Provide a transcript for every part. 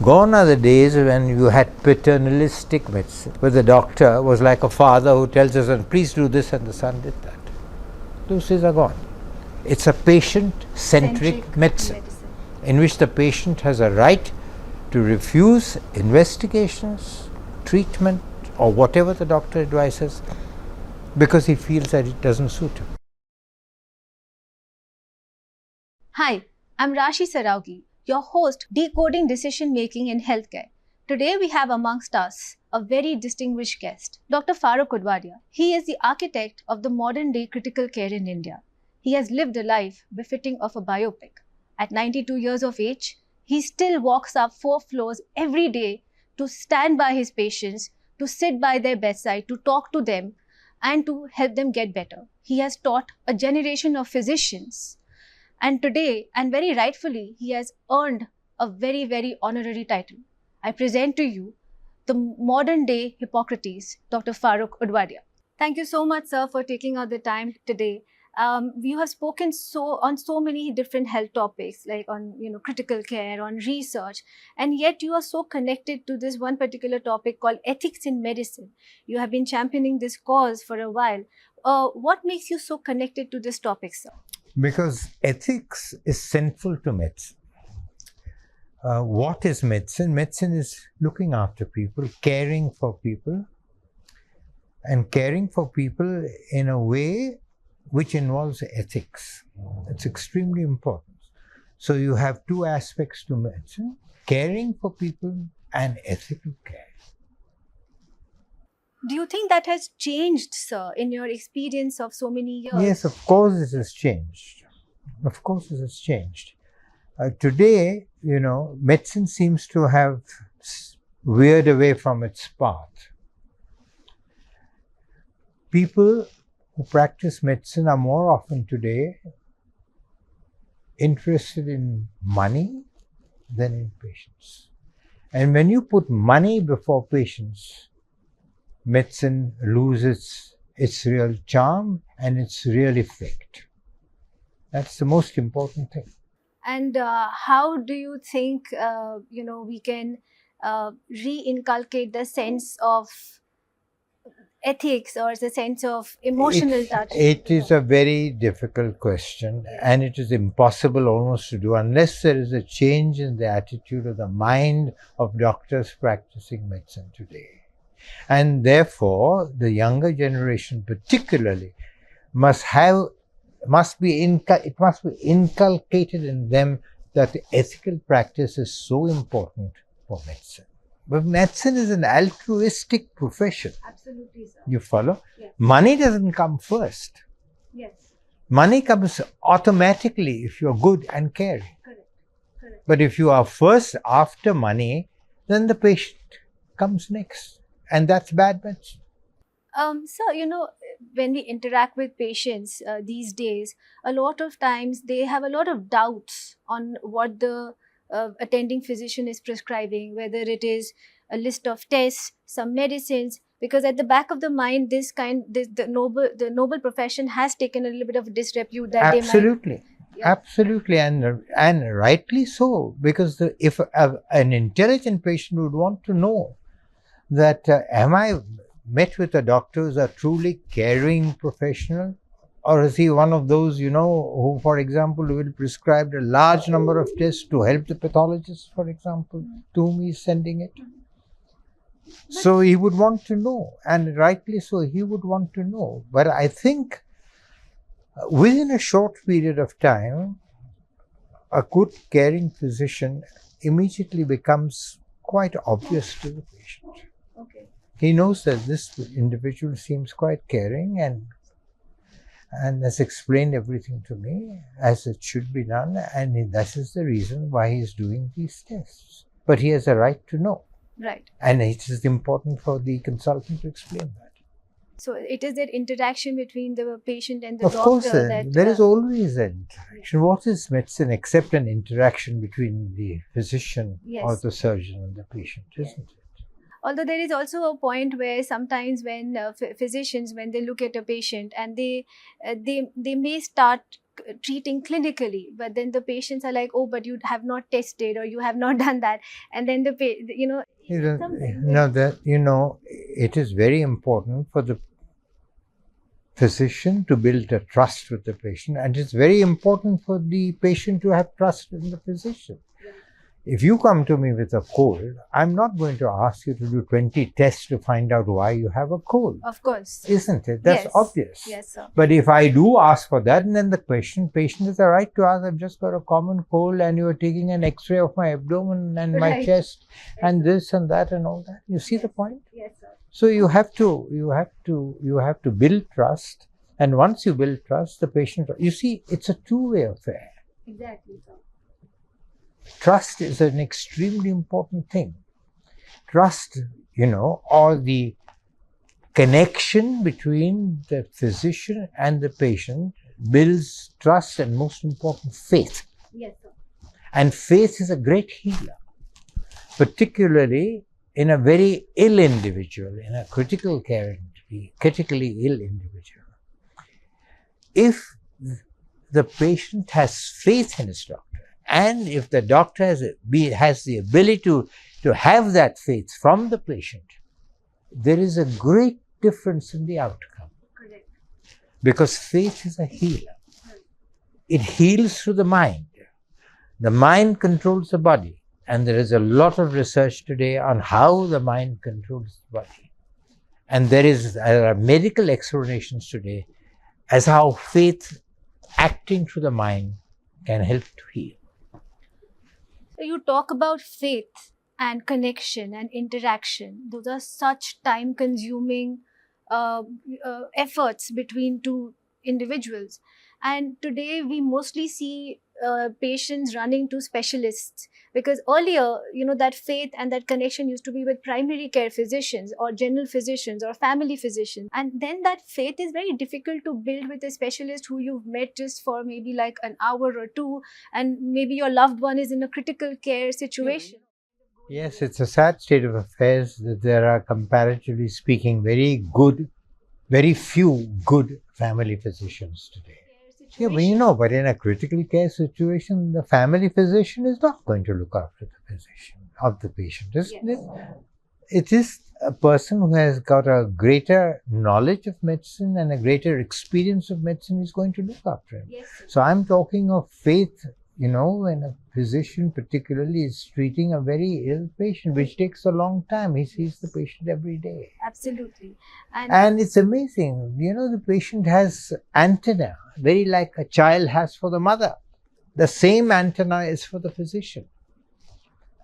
Gone are the days when you had paternalistic medicine, where the doctor was like a father who tells his son, please do this, and the son did that. Those days are gone. It's a patient-centric medicine, in which the patient has a right to refuse investigations, treatment, or whatever the doctor advises, because he feels that it doesn't suit him. Hi, I'm Rashi Saraugi, your host, Decoding Decision Making in Healthcare. Today we have amongst us a very distinguished guest, Dr. Farokh Udwadia. He is the architect of the modern day critical care in India. He has lived a life befitting of a biopic. At 92 years of age, he still walks up 4 floors every day to stand by his patients, to sit by their bedside, to talk to them, and to help them get better. He has taught a generation of physicians. And today, and very rightfully, he has earned a very, very honorary title. I present to you the modern day Hippocrates, Dr. Farokh Udwadia. Thank you so much, sir, for taking out the time today. You have spoken on so many different health topics, like on critical care, on research, and yet you are so connected to this one particular topic called ethics in medicine. You have been championing this cause for a while. What makes you so connected to this topic, sir? Because ethics is central to medicine. What is medicine? Medicine is looking after people, caring for people, and caring for people in a way which involves ethics. It's extremely important. So you have two aspects to medicine: caring for people and ethical care. Do you think that has changed, sir, in your experience of so many years? Yes, of course it has changed. Of course it has changed. Today, medicine seems to have veered away from its path. People who practice medicine are more often today interested in money than in patients. And when you put money before patients, medicine loses its real charm and its real effect. That's the most important thing. And how do you think, we can re-inculcate the sense of ethics or the sense of emotional touch? It is a very difficult question, and it is impossible almost to do unless there is a change in the attitude of the mind of doctors practicing medicine today. And therefore, the younger generation particularly must be inculcated in them that the ethical practice is so important for medicine. But medicine is an altruistic profession. Absolutely, sir. You follow? Yes. Money doesn't come first. Yes. Money comes automatically if you're good and caring. Correct. But if you are first after money, then the patient comes next. And that's bad medicine. So, when we interact with patients these days, a lot of times they have a lot of doubts on what the attending physician is prescribing, whether it is a list of tests, some medicines, because at the back of the mind, the noble profession has taken a little bit of disrepute that Absolutely. They might, Absolutely, and rightly so, because if an intelligent patient would want to know that am I met with a doctor who's a truly caring professional, or is he one of those, who, for example, will prescribe a large number of tests to help the pathologist, for example, to whom he's sending it? So he would want to know, and rightly so, he would want to know. But I think within a short period of time, a good caring physician immediately becomes quite obvious to the patient. Okay. He knows that this individual seems quite caring and has explained everything to me as it should be done, and this is the reason why he's doing these tests. But he has a right to know. Right. And it is important for the consultant to explain that. So it is that interaction between the patient and the doctor. Of course, that there is always an interaction. What is medicine except an interaction between the physician Yes. or the surgeon and the patient, isn't it? Although there is also a point where sometimes when physicians, when they look at a patient and they may start treating clinically, but then the patients are like, oh, but you have not tested or you have not done that, and then It is very important for the physician to build a trust with the patient, and it's very important for the patient to have trust in the physician. If you come to me with a cold, I'm not going to ask you to do 20 tests to find out why you have a cold. Of course. Isn't it? That's Yes. obvious. Yes, sir. But if I do ask for that, and then the patient has the right to ask, I've just got a common cold and you are taking an x-ray of my abdomen and my Right. chest and this and that and all that. You see the point? Yes, sir. So you have to build trust. And once you build trust, the patient, you see, it's a two-way affair. Exactly, sir. Trust is an extremely important thing. Trust, or the connection between the physician and the patient builds trust and, most important, faith. Yes, sir. And faith is a great healer, particularly in a very ill individual, in a critically ill individual. If the patient has faith in his doctor, and if the doctor has the ability to have that faith from the patient, there is a great difference in the outcome. Correct. Because faith is a healer. It heals through the mind. The mind controls the body. And there is a lot of research today on how the mind controls the body. And there are medical explanations today as how faith acting through the mind can help to heal. So you talk about faith and connection and interaction. Those are such time-consuming efforts between two individuals. And today we mostly see patients running to specialists, because earlier, that faith and that connection used to be with primary care physicians or general physicians or family physicians. And then that faith is very difficult to build with a specialist who you've met just for maybe like an hour or two, and maybe your loved one is in a critical care situation. Yes, it's a sad state of affairs that there are, comparatively speaking, very few good family physicians today. Yeah, but in a critical care situation, the family physician is not going to look after the patient, isn't it? It is a person who has got a greater knowledge of medicine and a greater experience of medicine is going to look after him. Yes. So I'm talking of faith, when a physician particularly is treating a very ill patient, which takes a long time. He sees the patient every day. Absolutely. And it's amazing. The patient has antenna, very like a child has for the mother. The same antenna is for the physician.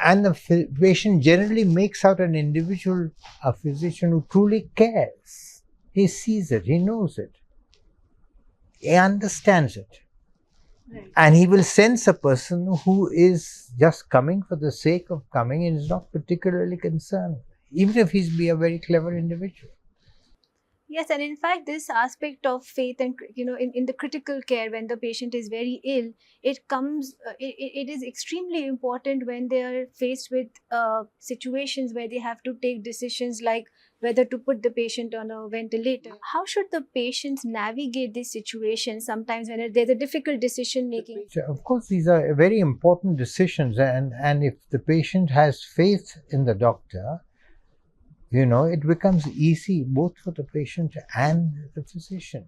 And the patient generally makes out an individual, a physician who truly cares. He sees it, he knows it, he understands it. Right. And he will sense a person who is just coming for the sake of coming and is not particularly concerned, even if he's a very clever individual. Yes, and in fact, this aspect of faith and, in the critical care, when the patient is very ill, it is extremely important when they are faced with situations where they have to take decisions like whether to put the patient on a ventilator. How should the patients navigate this situation sometimes when there's a difficult decision making? Of course, these are very important decisions, and if the patient has faith in the doctor, it becomes easy both for the patient and the physician.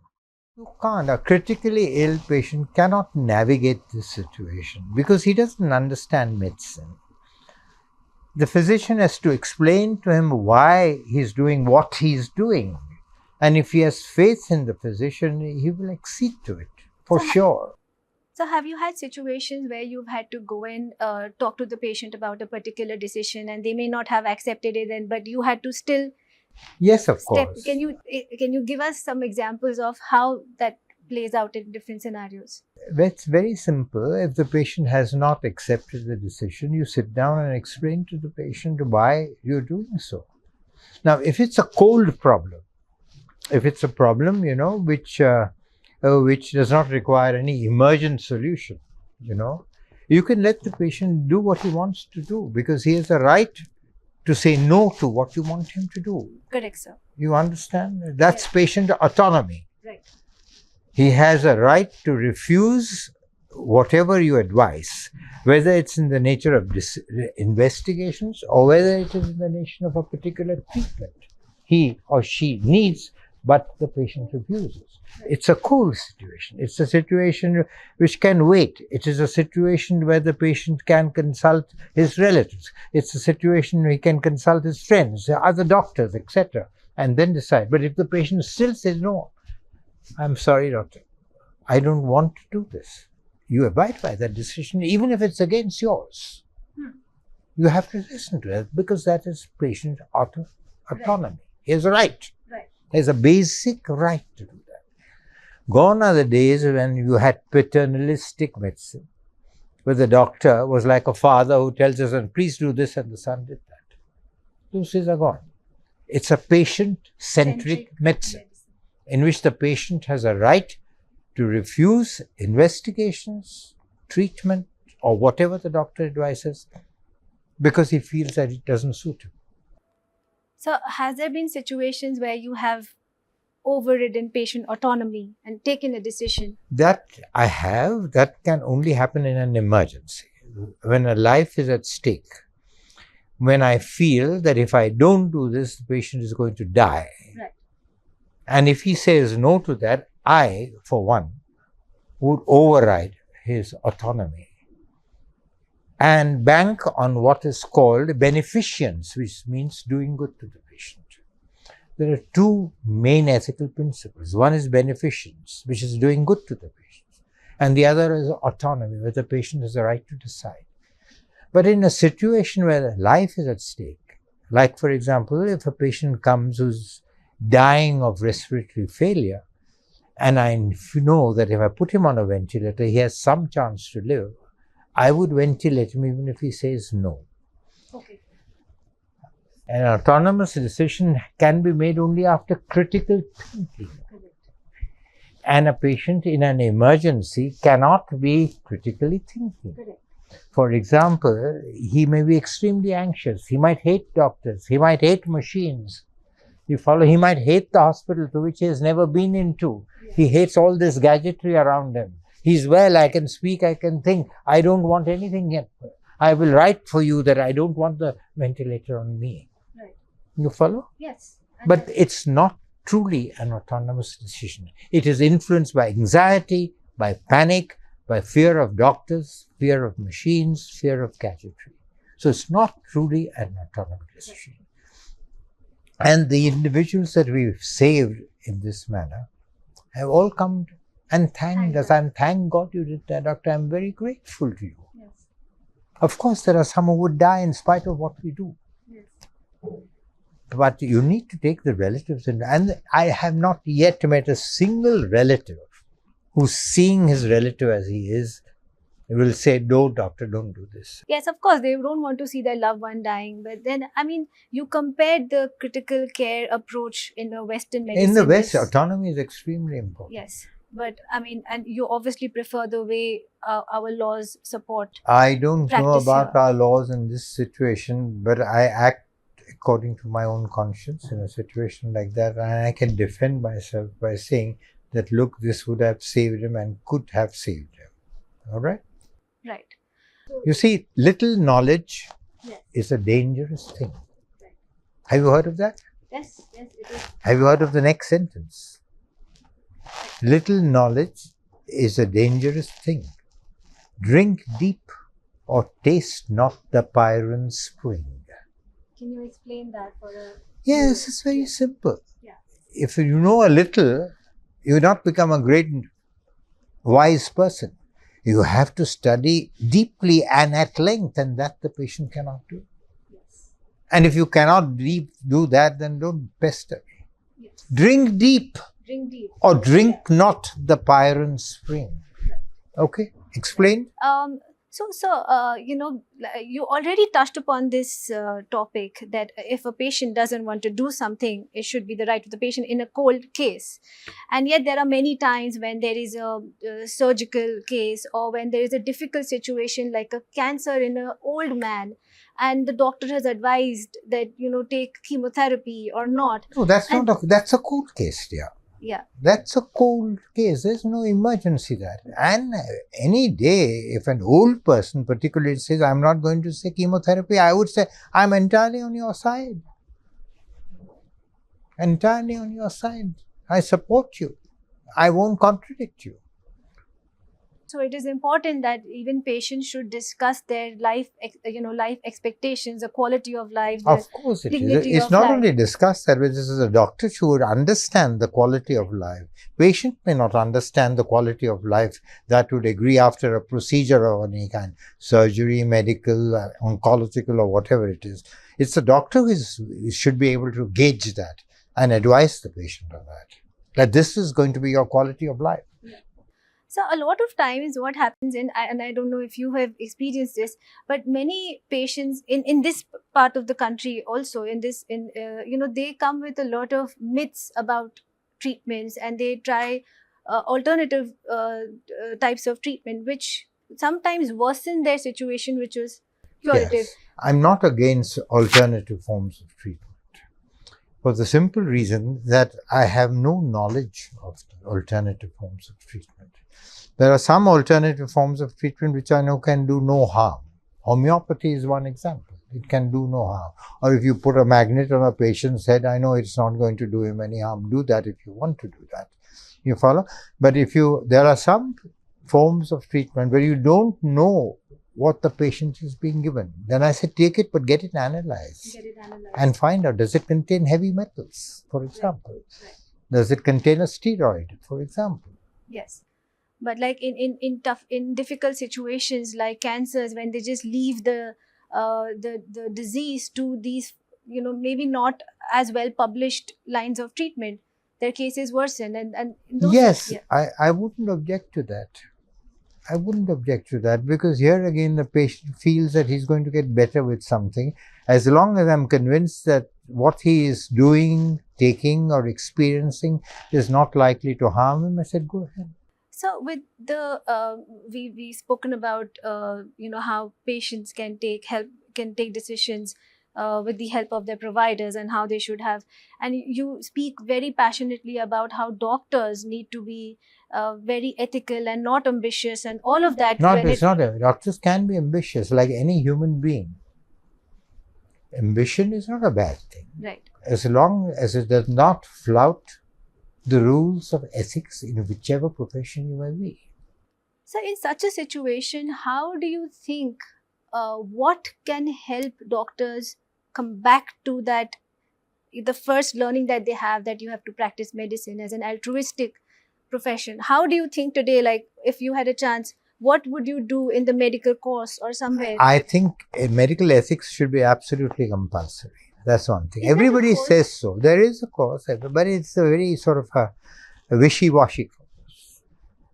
A critically ill patient cannot navigate this situation because he doesn't understand medicine. The physician has to explain to him why he's doing what he's doing. And if he has faith in the physician, he will accede to it, for sure. So have you had situations where you've had to go and talk to the patient about a particular decision and they may not have accepted it, but you had to still Yes, of course. Can you give us some examples of how that plays out in different scenarios? It's very simple. If the patient has not accepted the decision, you sit down and explain to the patient why you're doing so. Now, if it's a cold problem, if it's a problem, which does not require any emergent solution, you can let the patient do what he wants to do because he has a right to say no to what you want him to do. Correct, sir. You understand? That's patient autonomy. Right. He has a right to refuse whatever you advise, whether it's in the nature of investigations or whether it is in the nature of a particular treatment he or she needs, but the patient refuses. It's a cool situation. It's a situation which can wait. It is a situation where the patient can consult his relatives. It's a situation where he can consult his friends, other doctors, etc., and then decide. But if the patient still says, no, I'm sorry, doctor, I don't want to do this, you abide by that decision, even if it's against yours. You have to listen to it, because that is patient autonomy. He has a right. He has a basic right to do that. Gone are the days when you had paternalistic medicine, where the doctor was like a father who tells his son, please do this, and the son did that. Those days are gone. It's a patient-centric medicine in which the patient has a right to refuse investigations, treatment, or whatever the doctor advises, because he feels that it doesn't suit him. So, has there been situations where you have overridden patient autonomy and taken a decision? That I have. That can only happen in an emergency, when a life is at stake. When I feel that if I don't do this, the patient is going to die. Right. And if he says no to that, I, for one, would override his autonomy and bank on what is called beneficence, which means doing good to the patient. There are two main ethical principles. One is beneficence, which is doing good to the patient, and the other is autonomy, where the patient has a right to decide. But in a situation where life is at stake, like for example, if a patient comes who's dying of respiratory failure, and I know that if I put him on a ventilator, he has some chance to live, I would ventilate him even if he says no. Okay. An autonomous decision can be made only after critical thinking. And a patient in an emergency cannot be critically thinking. Correct. For example, he may be extremely anxious. He might hate doctors. He might hate machines. You follow? He might hate the hospital to which he has never been into. Yes. He hates all this gadgetry around him. He's well, I can speak, I can think. I don't want anything yet. I will write for you that I don't want the ventilator on me. Right. You follow? Yes. But it's not truly an autonomous decision. It is influenced by anxiety, by panic, by fear of doctors, fear of machines, fear of gadgetry. So it's not truly an autonomous decision. And the individuals that we've saved in this manner have all come and thanked us. And thank God you did that, doctor. I'm very grateful to you. Yes. Of course, there are some who would die in spite of what we do. Yes. But you need to take the relatives in. And I have not yet met a single relative who's seeing his relative as he is, will say, no, doctor, don't do this. Yes, of course, they don't want to see their loved one dying. But then, I mean, you compared the critical care approach in the Western medicine. In the West, autonomy is extremely important. Yes. But, I mean, and you obviously prefer the way our laws support. I don't know about here. our laws in this situation, but I act according to my own conscience in a situation like that. And I can defend myself by saying that, look, this would have saved him and could have saved him. All right? Right. You see, little knowledge Yes. is a dangerous thing. Right. Have you heard of that? Yes, yes, it is. Have you heard of the next sentence? Little knowledge is a dangerous thing. Drink deep or taste not the Pyran spring. Can you explain that for a... Yes, it's very simple. Yeah. If you know a little, you will not become a great wise person. You have to study deeply and at length, and that the patient cannot do. Yes. And if you cannot do that, then don't pester me. Yes. Drink deep. Drink deep. Or drink not the Pyran spring. Okay? Explain. So, you already touched upon this topic that if a patient doesn't want to do something, it should be the right of the patient in a cold case. And yet, there are many times when there is a surgical case, or when there is a difficult situation like a cancer in an old man, and the doctor has advised that, take chemotherapy or not. No, that's And not that's a cold case, dear. yeah, That's a cold case. There's no emergency there. And any day, if an old person particularly says, I'm not going to say chemotherapy, I would say, I'm entirely on your side. Entirely on your side. I support you. I won't contradict you. so it is important that even patients should discuss their life expectations, the quality of life, the Of course it is. dignity It's of not life. only discussed that, but this is a doctor who would understand the quality of life. Patient may not understand the quality of life that would agree after a procedure of any kind, surgery, medical, oncological, or whatever it is. It's the doctor who should be able to gauge that and advise the patient on that this is going to be your quality of life. So a lot of times what happens and I don't know if you have experienced this, but many patients in this part of the country also they come with a lot of myths about treatments, and they try alternative types of treatment which sometimes worsen their situation, which was curative. Yes, I'm not against alternative forms of treatment, for the simple reason that I have no knowledge of alternative forms of treatment. There are some alternative forms of treatment which I know can do no harm. Homeopathy is one example. It can do no harm. Or if you put a magnet on a patient's head, I know it's not going to do him any harm. Do that if you want to do that. You follow? But there are some forms of treatment where you don't know what the patient is being given. Then I say, take it, but get it analyzed. And find out, does it contain heavy metals, for example? Right. Does it contain a steroid, for example? Yes. But like in difficult situations like cancers, when they just leave the disease to these maybe not as well published lines of treatment, their cases worsen and yes, I wouldn't object to that. I wouldn't object to that, because here again the patient feels that he's going to get better with something. As long as I'm convinced that what he is doing, taking or experiencing is not likely to harm him, I said, go ahead. So with the we spoken about how patients can take decisions with the help of their providers and how they should have, and you speak very passionately about how doctors need to be very ethical and not ambitious and all of that. Doctors can be ambitious like any human being. Ambition is not a bad thing, right? As long as it does not flout the rules of ethics in whichever profession you may be. So in such a situation, how do you think what can help doctors come back to that, the first learning that they have, that you have to practice medicine as an altruistic profession? How do you think today, like if you had a chance, what would you do in the medical course or somewhere? I think medical ethics should be absolutely compulsory. That's one thing. Everybody says so. There is a course, but it's a very sort of a wishy-washy course.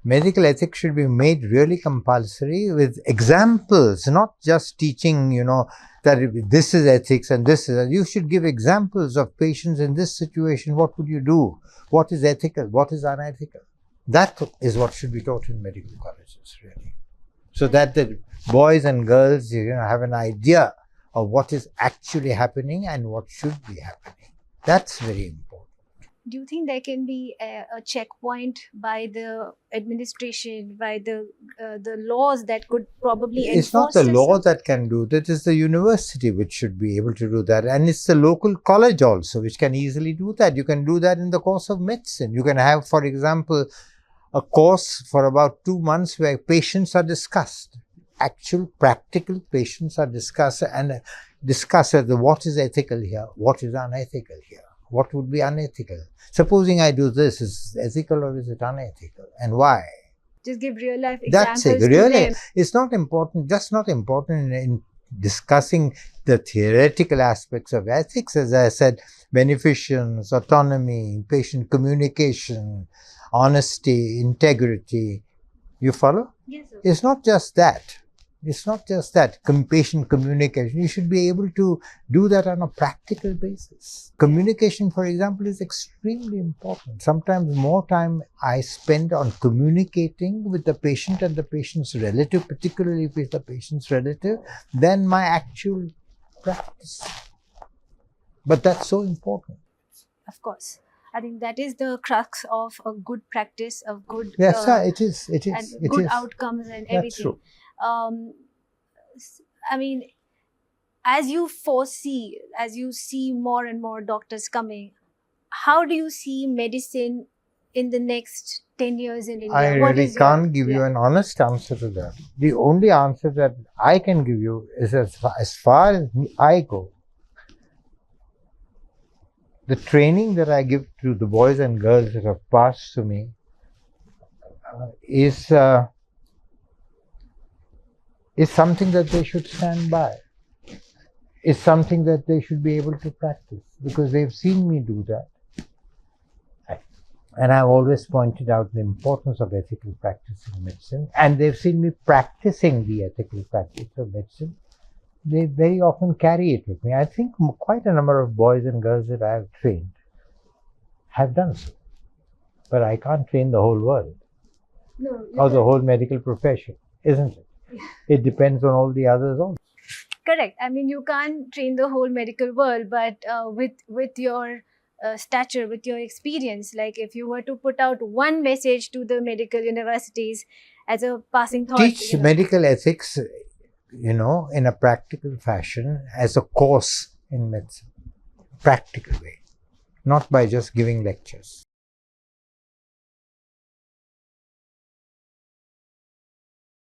Medical ethics should be made really compulsory with examples, not just teaching, that this is ethics and this is. You should give examples of patients in this situation. What would you do? What is ethical? What is unethical? That is what should be taught in medical colleges, really. So that the boys and girls, have an idea of what is actually happening and what should be happening. That's very important. Do you think there can be a checkpoint by the administration, by the laws that could probably enforce? It's not the law that can do that. It's the university which should be able to do that. And it's the local college also which can easily do that. You can do that in the course of medicine. You can have, for example, a course for about 2 months where patients are discussed. Actual practical patients are discussed and discuss what is ethical here, what is unethical here, what would be unethical. Supposing I do this, is it ethical or is it unethical, and why? Just give real life examples. That's it. Really, it's not important. Just not important in discussing the theoretical aspects of ethics. As I said, beneficence, autonomy, patient communication, honesty, integrity. You follow? Yes, sir. It's not just that. It's not just that patient communication. You should be able to do that on a practical basis. Communication, for example, is extremely important. Sometimes more time I spend on communicating with the patient and the patient's relative, particularly with the patient's relative, than my actual practice. But that's so important. Of course. I think that is the crux of a good practice, of good Yes, sir, it is. It is. and It good is. outcomes and That's everything. true. I mean, as you foresee, as you see more and more doctors coming, how do you see medicine in the next 10 years in India? I What really is your- can't give you an honest answer to that. The only answer that I can give you is as far as I go, the training that I give to the boys and girls that have passed to me is something that they should stand by. It's something that they should be able to practice because they've seen me do that. And I've always pointed out the importance of ethical practice in medicine, and they've seen me practicing the ethical practice of medicine. They very often carry it with me. I think quite a number of boys and girls that I have trained have done so. But I can't train the whole world or the whole medical profession, isn't it? It depends on all the others also. Correct. I mean, you can't train the whole medical world, but with your stature, with your experience, like if you were to put out one message to the medical universities as a passing thought, Teach medical ethics, in a practical fashion as a course in medicine. Practical way, not by just giving lectures.